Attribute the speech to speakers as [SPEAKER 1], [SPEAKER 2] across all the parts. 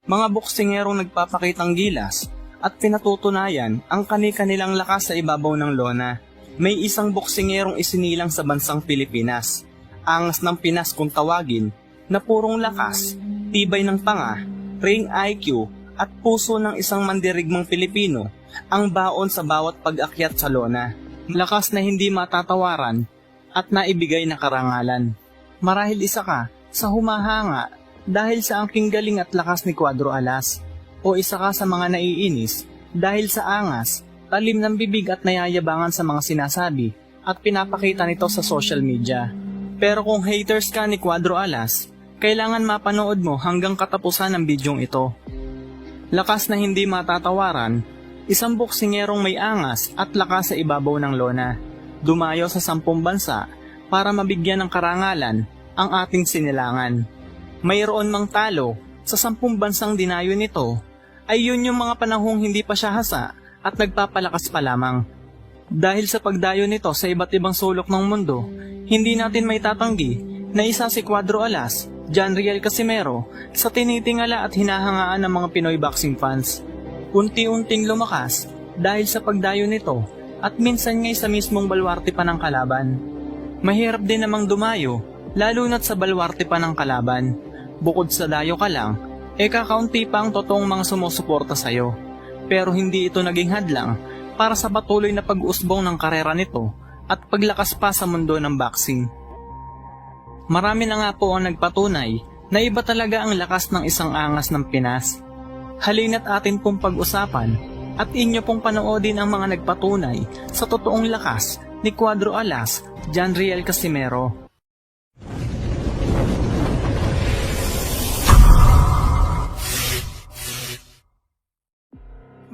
[SPEAKER 1] Mga boksingerong nagpapakitang gilas at pinatutunayan ang kani-kanilang lakas sa ibabaw ng lona. May isang boksingerong isinilang sa bansang Pilipinas. Angas ng Pinas kung tawagin, na purong lakas, tibay ng panga, ring IQ at puso ng isang mandirigmang Pilipino ang baon sa bawat pag-akyat sa lona. Lakas na hindi matatawaran at naibigay na karangalan. Marahil isa ka sa humahanga dahil sa angking galing at lakas ni Cuadro Alas, o isa ka sa mga naiinis dahil sa angas, talim ng bibig at nayayabangan sa mga sinasabi at pinapakita nito sa social media. Pero kung haters ka ni Cuadro Alas, kailangan mapanood mo hanggang katapusan ng bidyong ito. Lakas na hindi matatawaran, isang boksingerong may angas at lakas sa ibabaw ng lona. Dumayo sa 10 bansa para mabigyan ng karangalan ang ating sinilangan. Mayroon mang talo sa 10 bansang dinayo nito, ay yun yung mga panahong hindi pa siya hasa at nagpapalakas pa lamang. Dahil sa pagdayo nito sa iba't ibang sulok ng mundo, hindi natin may tatanggi na isa si Cuadro Alas, Janriel Casimero, sa tinitingala at hinahangaan ng mga Pinoy boxing fans. Unti-unting lumakas dahil sa pagdayo nito at minsan nga'y sa mismong balwarte pa ng kalaban. Mahirap din namang dumayo, lalo na't sa balwarte pa ng kalaban. Bukod sa dayo ka lang, kakaunti pa ang totoong mga sumusuporta sa'yo. Pero hindi ito naging hadlang para sa patuloy na pag-uusbong ng karera nito at paglakas pa sa mundo ng boxing. Marami na nga po ang nagpatunay na iba talaga ang lakas ng isang angas ng Pinas. Halina't atin pong pag-usapan at inyo pong panoodin ang mga nagpatunay sa totoong lakas ni Cuadro Alas, Janriel Casimero.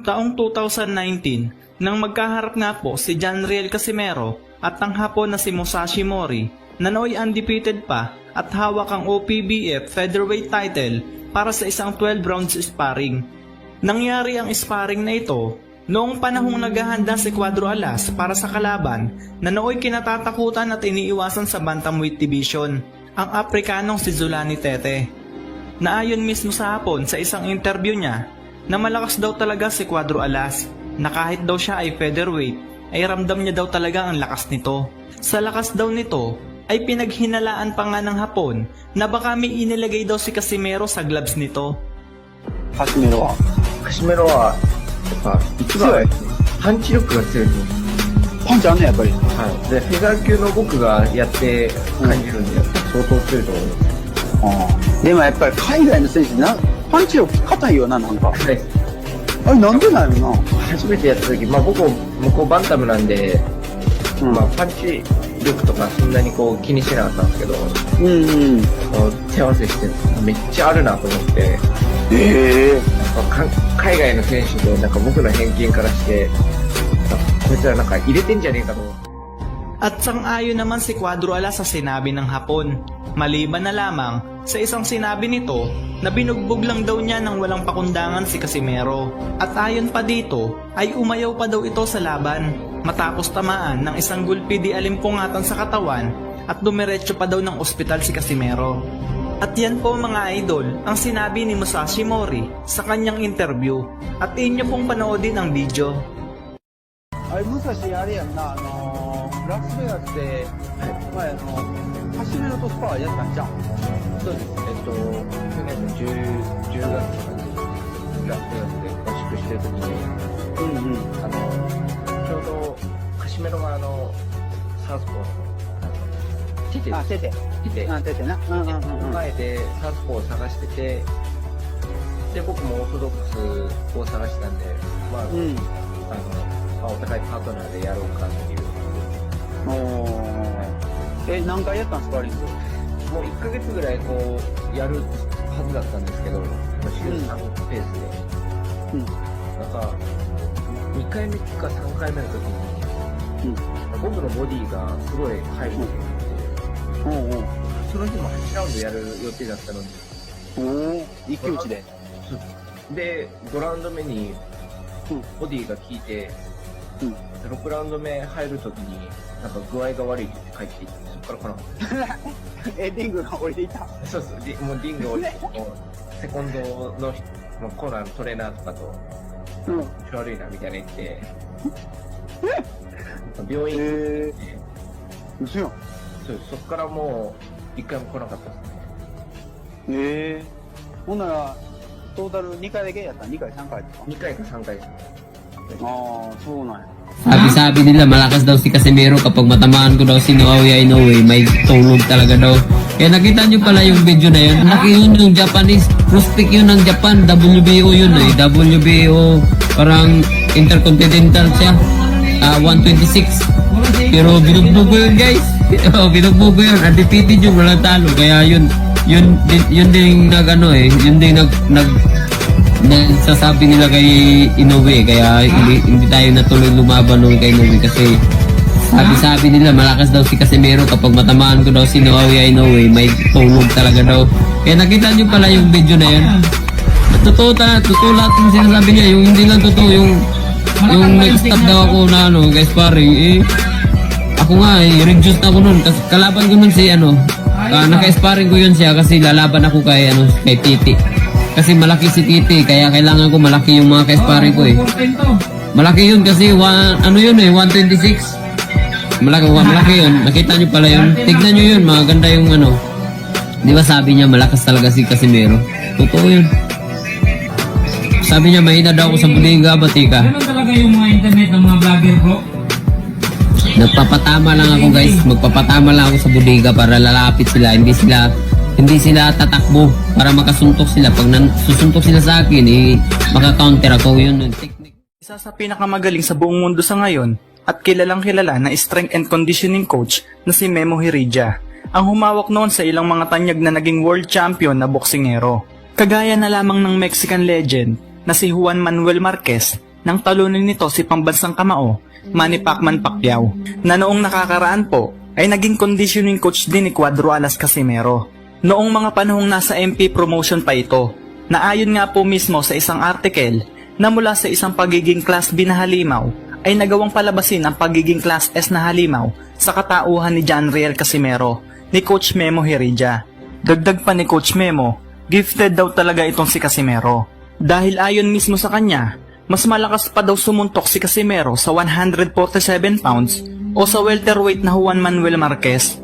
[SPEAKER 1] Taong 2019, nang magkaharap nga po si Janriel Casimero at ang Hapon na si Musashi Mori, na nooy undefeated pa at hawak ang OPBF featherweight title para sa isang 12 rounds sparring. Nangyari ang sparring na ito noong panahong naghahanda si Cuadro Alas para sa kalaban na nooy kinatatakutan at iniiwasan sa bantamweight division, ang Aprikanong si Zulani Tete. Naayon mismo sa Hapon sa isang interview niya na malakas daw talaga si Cuadro Alas, na kahit daw siya ay featherweight, ay ramdam niya daw talaga ang lakas nito. Sa lakas daw nito, ay pinaghinalaan pa nga ng Hapon na baka may inilagay daw si Casimero sa gloves nito.
[SPEAKER 2] カシメロは
[SPEAKER 3] カシメロは、やっぱ、一番、パンチ力が強いと思う。
[SPEAKER 2] パンチあんねやっぱり。
[SPEAKER 3] はい。で、フェザー級の僕がやって感じるんで、相当強いと思います。
[SPEAKER 2] でもやっぱり海外の選手パンチ力硬いよな、なんか。
[SPEAKER 3] はい。
[SPEAKER 2] あれなんでなんやろな。
[SPEAKER 3] 初めてやった時、僕も向こうバンタムなんで、パンチ力とかそんなにこう気にしてなかったんですけど、手合わせしてめっちゃあるなと思って、海外の選手でなんか僕の偏見からして、こいつらなんか入れてんじゃねえかと思って。
[SPEAKER 1] At sang-ayon naman si Cuadro Alas sa sinabi ng Hapon, maliban na lamang sa isang sinabi nito na binugbog lang daw niya ng walang pakundangan si Casimero. At ayon pa dito ay umayaw pa daw ito sa laban matapos tamaan ng isang gulpi di alimpungatan sa katawan at dumiretso pa daw ng ospital si Casimero. At yan po mga idol ang sinabi ni Musashi Mori sa kanyang interview at inyo pong panoodin ang video.
[SPEAKER 2] あれ、武蔵あれやんな、ラスベガスで、前カシメロとスパーやったんじゃん。
[SPEAKER 3] そうです。去年の10月とかにラスベガスで合宿してる時に、ちょうどカシメロがサウスポーの手で
[SPEAKER 2] 手でな。
[SPEAKER 3] 前でサウスポーを探してて、で僕もオーソドックスを探してたんで、お互いパートナーでやろうかっていう。
[SPEAKER 2] 何回やったんスパーリング？
[SPEAKER 3] もう1ヶ月ぐらいこうやるはずだったんですけど、週3ペースで。なんか2回目か3回目の時に、僕のボディがすごい入るって言って、その日も8ラウンドやる予定だったのに、
[SPEAKER 2] 一騎打ちで。
[SPEAKER 3] で5ラウンド目にボディが効いて、6ラウンド目入る時になんか具合が悪いって言って帰っていって、そこから来なかった。
[SPEAKER 2] リングが降りていた。
[SPEAKER 3] そうそう、もうリング降りて、もうセコンドのコーナーのトレーナーとかと、
[SPEAKER 2] うん。
[SPEAKER 3] 調子悪いなみたいな言って、病院行って、
[SPEAKER 2] 嘘やん。
[SPEAKER 3] そっからもう、一回も来なかったですね。
[SPEAKER 2] ほんなら、トータル2回だけやった2回3回とか。
[SPEAKER 3] 2回か3回ですね。
[SPEAKER 2] ああ、そうなんや。
[SPEAKER 4] Sabi-sabi nila malakas daw si Casemiro kapag matamaan ko daw si Naoya Inoue, may tulog talaga daw. Kaya nakita nyo pala yung video na yun. Laki yun yung Japanese, prospect yun ng Japan, WBO yun eh. WBO, parang intercontinental siya. 126. Pero binugbog ko yun guys. Binugbog ko yun. Undefeated yung walang talo. Kaya yun din nag-ano eh. Yun din nagsasabi nila kay Inoue, kaya hindi tayo natuloy lumaban noon kay Inoue kasi sabi nila malakas daw si Casemiro kapag matamaan ko daw si Naoya Inoue, may tulog talaga daw. Kaya nakita nyo pala yung video na yun. Totoo lahat yung sinasabi niya, yung hindi lang totoo, yung nag-stop daw ako na guys sparring, ako nga reduce na ako nun, kasi kalaban ko nun si naka-sparring ko yun siya kasi lalaban ako kay Titi. Kasi malaki si Titi, kaya kailangan ko malaki yung mga ka-sparring ko eh. Malaki yun kasi 126. Malaki yun. Nakita nyo pala yun. Tignan nyo yun, maganda yung Di ba sabi niya malakas talaga si Casemiro? Totoo yun. Sabi niya mahina daw ako sa buliga, batika.
[SPEAKER 5] Ganun talaga yung mga internet ng mga vlogger bro.
[SPEAKER 4] Nagpapatama lang ako guys. Magpapatama lang ako sa buliga para lalapit sila. Hindi sila tatakbo para makasuntok sila. Pag susuntok sila sa akin, maka-counter ako yun. Technique.
[SPEAKER 1] Isa sa pinakamagaling sa buong mundo sa ngayon at kilalang kilala na strength and conditioning coach na si Memo Hirija, ang humawak noon sa ilang mga tanyag na naging world champion na boksingero. Kagaya na lamang ng Mexican legend na si Juan Manuel Marquez nang talunin nito si pambansang kamao Manny Pacman Pacquiao, na noong nakakaraan po ay naging conditioning coach din ni Cuadro Alas Casimero. Noong mga panahong nasa MP promotion pa ito, na ayon nga po mismo sa isang article na mula sa isang pagiging Class B na halimaw ay nagawang palabasin ang pagiging Class S na halimaw sa katauhan ni John Riel Casimero ni Coach Memo Hirija. Dagdag pa ni Coach Memo, gifted daw talaga itong si Casimero. Dahil ayon mismo sa kanya, mas malakas pa daw sumuntok si Casimero sa 147 pounds o sa welterweight na Juan Manuel Marquez.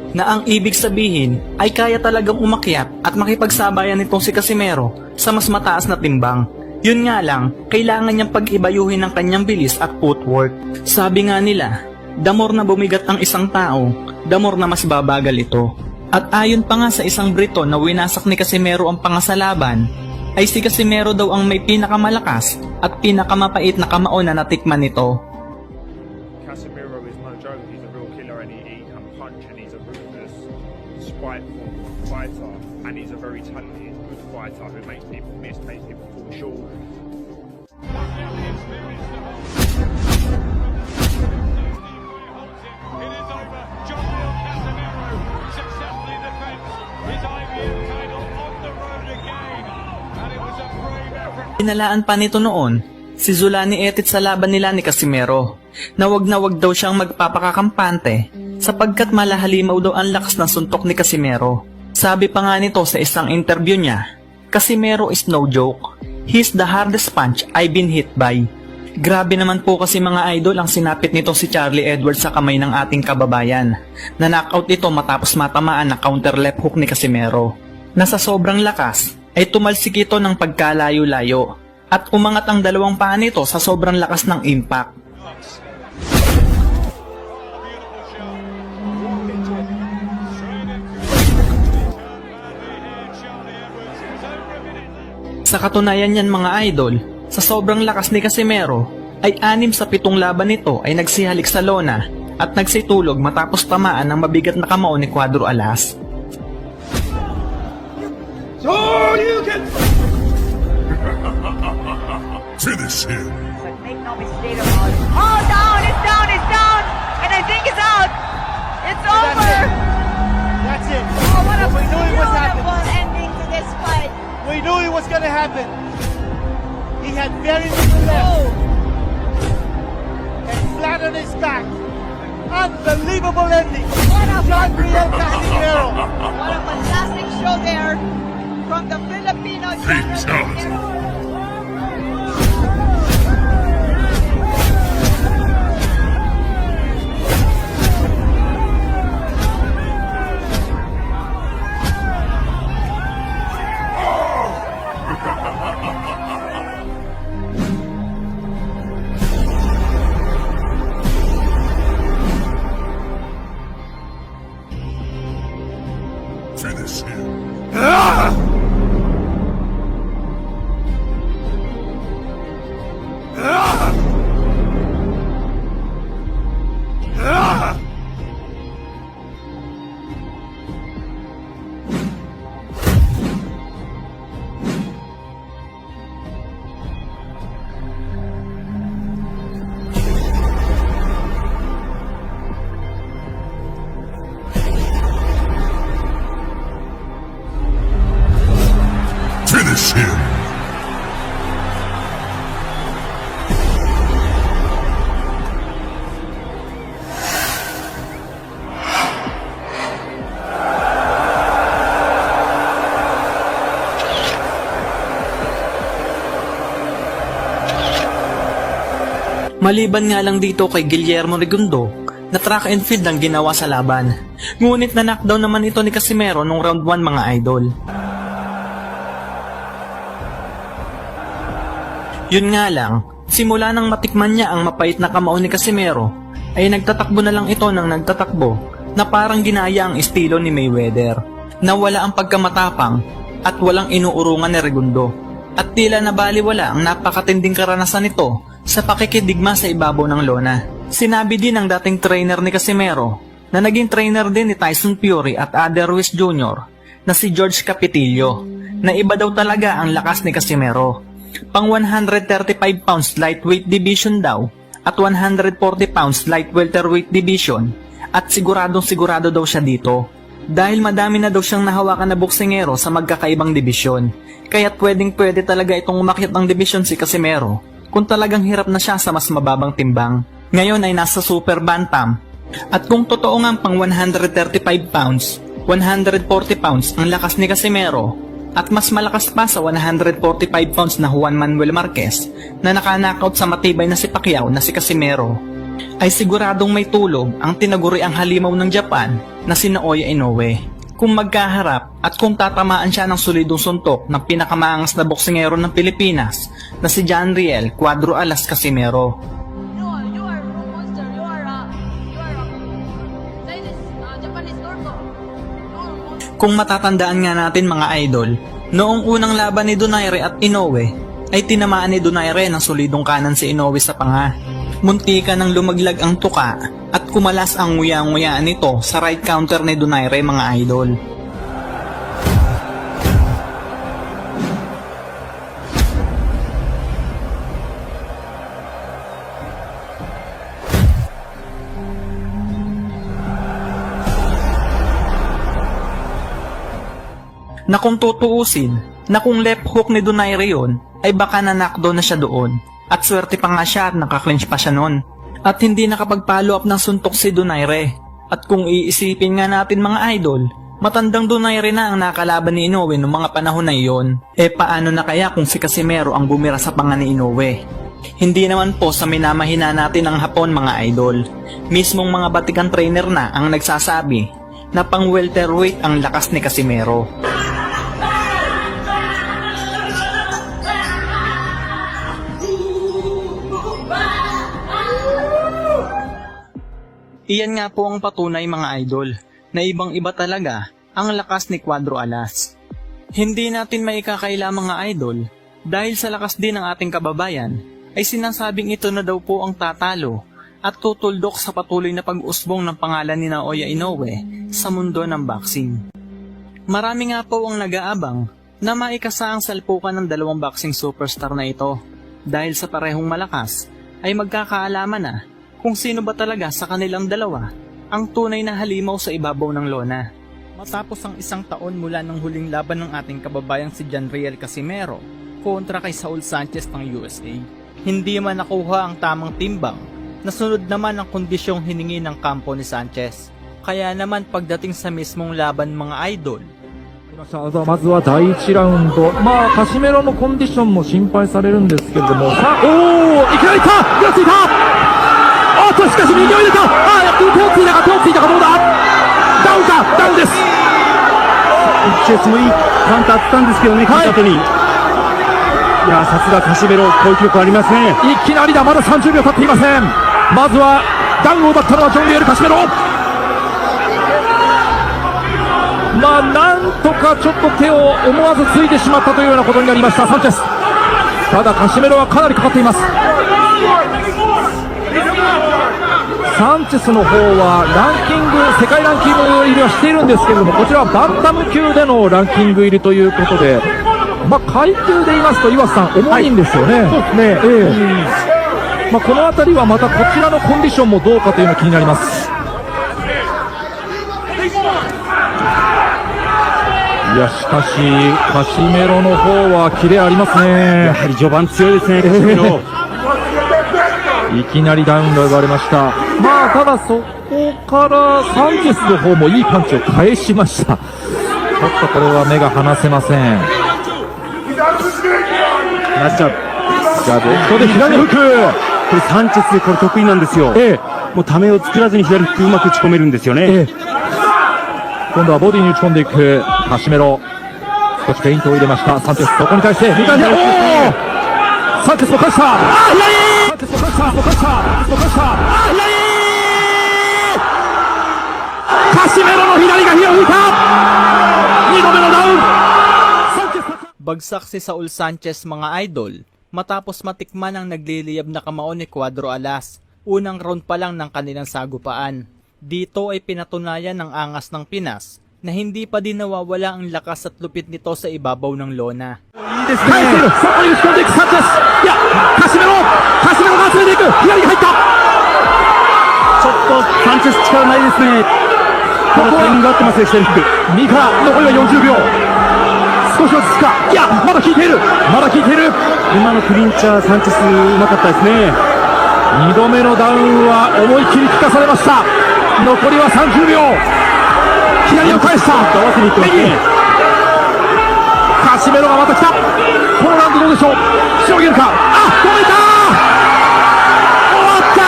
[SPEAKER 1] Na ang ibig sabihin ay kaya talagang umakyat at makipagsabayan nitong si Casimero sa mas mataas na timbang. Yun nga lang, kailangan niyang pag-ibayuhin ng kanyang bilis at footwork. Sabi nga nila, the more na bumigat ang isang tao, the more na mas babagal ito. At ayon pa nga sa isang Brito na winasak ni Casimero ang pangasalaban, ay si Casimero daw ang may pinakamalakas at pinakamapait na kamao na natikman nito.
[SPEAKER 6] Casemiro is no joke. He's a real killer, and he can punch, and he's a ruthless, spiteful fighter, and he's a very talented, good fighter who makes people miss, makes people fall short.
[SPEAKER 7] It is over. John Leon Casemiro successfully defends his IBF title on the road again, and it was a brave effort.
[SPEAKER 1] Pinalaan pa nito noon si Zulani Etit sa laban nila ni Casimero na wag daw siyang magpapakakampante sapagkat malahalimaw daw ang lakas ng suntok ni Casimero. Sabi pa nga nito sa isang interview niya, Casimero is no joke. He's the hardest punch I've been hit by. Grabe naman po kasi mga idol ang sinapit nito si Charlie Edwards sa kamay ng ating kababayan. Na knockout ito matapos matamaan na counter left hook ni Casimero. Na sa sobrang lakas ay tumalsik ito ng pagkalayo-layo at umangat ang dalawang paa nito sa sobrang lakas ng impact. Sa katunayan yan mga idol, sa sobrang lakas ni Casimero, ay 6 sa 7 laban nito ay nagsihalik sa lona at nagsitulog matapos tamaan ng mabigat na kamao ni Cuadro Alas.
[SPEAKER 8] Finish him.
[SPEAKER 9] But make no mistake about it. Oh, down! It's down! It's down! And I think it's out! It's over!
[SPEAKER 2] That's it.
[SPEAKER 9] Oh, what a
[SPEAKER 2] We knew it was happening.
[SPEAKER 9] beautiful ending to this fight!
[SPEAKER 2] We knew it was gonna happen. He had very little left.
[SPEAKER 9] Oh!
[SPEAKER 2] And
[SPEAKER 7] flat on his back. Unbelievable ending. John Riel Casimiro.
[SPEAKER 9] What a fantastic show there from the Filipino general.
[SPEAKER 8] Finish him. Finish him.
[SPEAKER 1] Maliban nga lang dito kay Guillermo Regundo, na track and field ang ginawa sa laban. Ngunit na-knockdown naman ito ni Casimero nung round 1 mga idol. Yun nga lang, simula nang matikman niya ang mapait na kamao ni Casimero, ay nagtatakbo na lang ito ng nagtatakbo na parang ginaya ang estilo ni Mayweather, na wala ang pagkamatapang at walang inuurungan ni Regundo. At tila nabaliwala ang napakatinding karanasan nito sa pakikidigma sa ibabaw ng lona. Sinabi din ng dating trainer ni Casimero na naging trainer din ni Tyson Fury at Ade Ruiz Jr. na si George Capitillo, na iba daw talaga ang lakas ni Casimero. Pang 135 pounds lightweight division daw at 140 pounds light welterweight division, at sigurado daw siya dito dahil madami na daw siyang nahawakan na boksingero sa magkakaibang dibisyon, kaya pwede talaga itong umakyat ng division si Casimero kung talagang hirap na siya sa mas mababang timbang. Ngayon ay nasa super bantam, at kung totoo nga pang 135 pounds 140 pounds ang lakas ni Casimero, at mas malakas pa sa 145 pounds na Juan Manuel Marquez na naka-knockout sa matibay na si Pacquiao na si Casimero, ay siguradong may tulog ang tinaguriang halimaw ng Japan na si Naoya Inoue kung magkaharap at kung tatamaan siya ng solidong suntok ng pinakamaangas na boksingero ng Pilipinas na si John Riel Cuadro Alas Casimero.
[SPEAKER 9] You are a monster. You are Chinese, Japanese Gordo.
[SPEAKER 1] Kung matatandaan nga natin mga idol, noong unang laban ni Donaire at Inoue, ay tinamaan ni Donaire ng solidong kanan si Inoue sa panga. Muntika nang lumaglag ang tuka at kumalas ang nguya-nguyaan nito sa right counter ni Donaire mga idol. Na kung tutuusin, na kung left hook ni Donaire yon, ay baka na-knockdown na siya doon. At swerte pa nga siya at nakaklinch pa siya noon. At hindi nakapag-follow up ng suntok si Donaire. At kung iisipin nga natin mga idol, matandang Donaire na ang nakalaban ni Inoue noong mga panahon na iyon. E paano na kaya kung si Casimero ang bumira sa panga ni Inoue? Hindi naman po sa minamahina natin ang Hapon mga idol. Mismong mga batikan trainer na ang nagsasabi na pang welterweight ang lakas ni Casimero. Iyan nga po ang patunay mga idol, na ibang iba talaga ang lakas ni Cuadro Alas. Hindi natin maikakaila mga idol, dahil sa lakas din ng ating kababayan, ay sinasabing ito na daw po ang tatalo at tutuldok sa patuloy na pag-usbong ng pangalan ni Naoya Inoue sa mundo ng boxing. Marami nga po ang nag-aabang na maikasa ang salpukan ng dalawang boxing superstar na ito, dahil sa parehong malakas ay magkakaalaman na kung sino ba talaga sa kanilang dalawa ang tunay na halimaw sa ibabaw ng lona. Matapos ang isang taon mula ng huling laban ng ating kababayang si John Riel Casimero kontra kay Saul Sanchez ng USA, hindi man nakuha ang tamang timbang Nasunod naman ang kondisyong hiningi ng kampo ni Sanchez. Kaya naman pagdating sa mismong laban mga idol,
[SPEAKER 8] まずは第1ラウンド、カシメロのコンディションも心配されるんですけれども、さあ、いきなりいった、手をついた、しかし右を入れた、手をついたか、どうだ、ダウンです。
[SPEAKER 2] チェスもいいカウンターあったんですけどね、聞いた後に。いや、さすがカシメロ、攻撃力ありますね。
[SPEAKER 8] いきなりだ、まだ30秒経っていません。まずはダウンを奪ったのはジョン・リエル・カシメロ。なんとかちょっと手を思わずついてしまったというようなことになりました、サンチェス。ただカシメロはかなりかかっています。サンチェスの方はランキング、世界ランキング入りはしているんですけれども、こちらはバンタム級でのランキング入りということで、階級で言いますと岩瀬さん、重いんですよね。そうですね。この辺りはまたこちらのコンディションもどうかというのが気になります。いや、しかしカシメロの方はキレありますね。
[SPEAKER 2] やはり序盤強いですね、カシメロ。
[SPEAKER 8] いきなりダウンが奪われました。ただそこからサンチェスの方もいいパンチを返しました。ちょっとこれは目が離せません。
[SPEAKER 2] ナイスジャブ。
[SPEAKER 8] じゃあここで左フック。
[SPEAKER 2] これサンチェスでこれ得意なんですよ。もうためを作らずに左フックうまく打ち込めるんですよね。
[SPEAKER 8] 今度はボディに打ち込んでいくカシメロ。少しフェイントを入れましたサンチェス。そこに対して左でサンチェスも返した。左サンチェスも返した左カシメロの左が火を吹いた。2度目のダウン。
[SPEAKER 1] bagsak si Saul Sanchez mga idol matapos matikman ang nagliliyab na kamao ni Cuadro Alas unang round pa lang ng kanilang sagupaan. Dito ay pinatunayan ng angas ng Pinas na hindi pa din nawawala ang lakas at lupit nito sa ibabaw ng lona.
[SPEAKER 8] いいですね。そこに打ち込んでいくサンチェス。いや、カシメロが集めていく。左に入った。
[SPEAKER 2] ちょっとサンチェス力ないですね。このタイミングが合ってますね、左フック。
[SPEAKER 8] 右から残りは40秒。少し落ち着くか。いや、まだ効いている。
[SPEAKER 2] 今のクリンチャー、サンチェスうまかったですね。
[SPEAKER 8] 2度目のダウンは思い切り効かされました。残りは30秒。左を返した。
[SPEAKER 2] 合わせにいってますね。
[SPEAKER 8] カシメロがまた来た。このラウンドどうでしょう。しのげるか。止めた。終わった。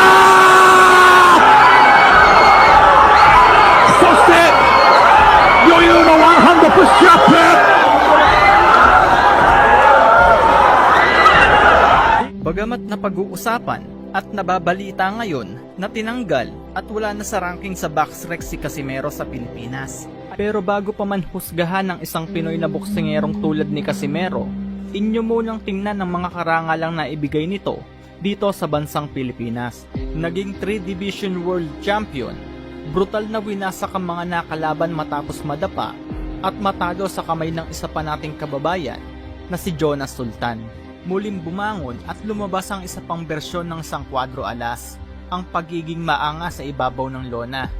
[SPEAKER 8] そして余裕のワンハンドプッシュアップ。
[SPEAKER 1] Bagamat napag-uusapan at nababalita ngayon na tinanggal at wala na sa ranking sa boxrec si Casimero sa Pilipinas. Pero bago pa man husgahan ng isang Pinoy na boksingerong tulad ni Casimero, inyo munang tingnan ang mga karangalang na ibigay nito dito sa bansang Pilipinas. Naging 3-division world champion, brutal na winasak ang mga nakalaban matapos madapa at matalo sa kamay ng isa pa nating kababayan na si Jonas Sultan. Muling bumangon at lumabas ang isa pang bersyon ng Sang Cuadro Alas, ang pagiging maanga sa ibabaw ng lona.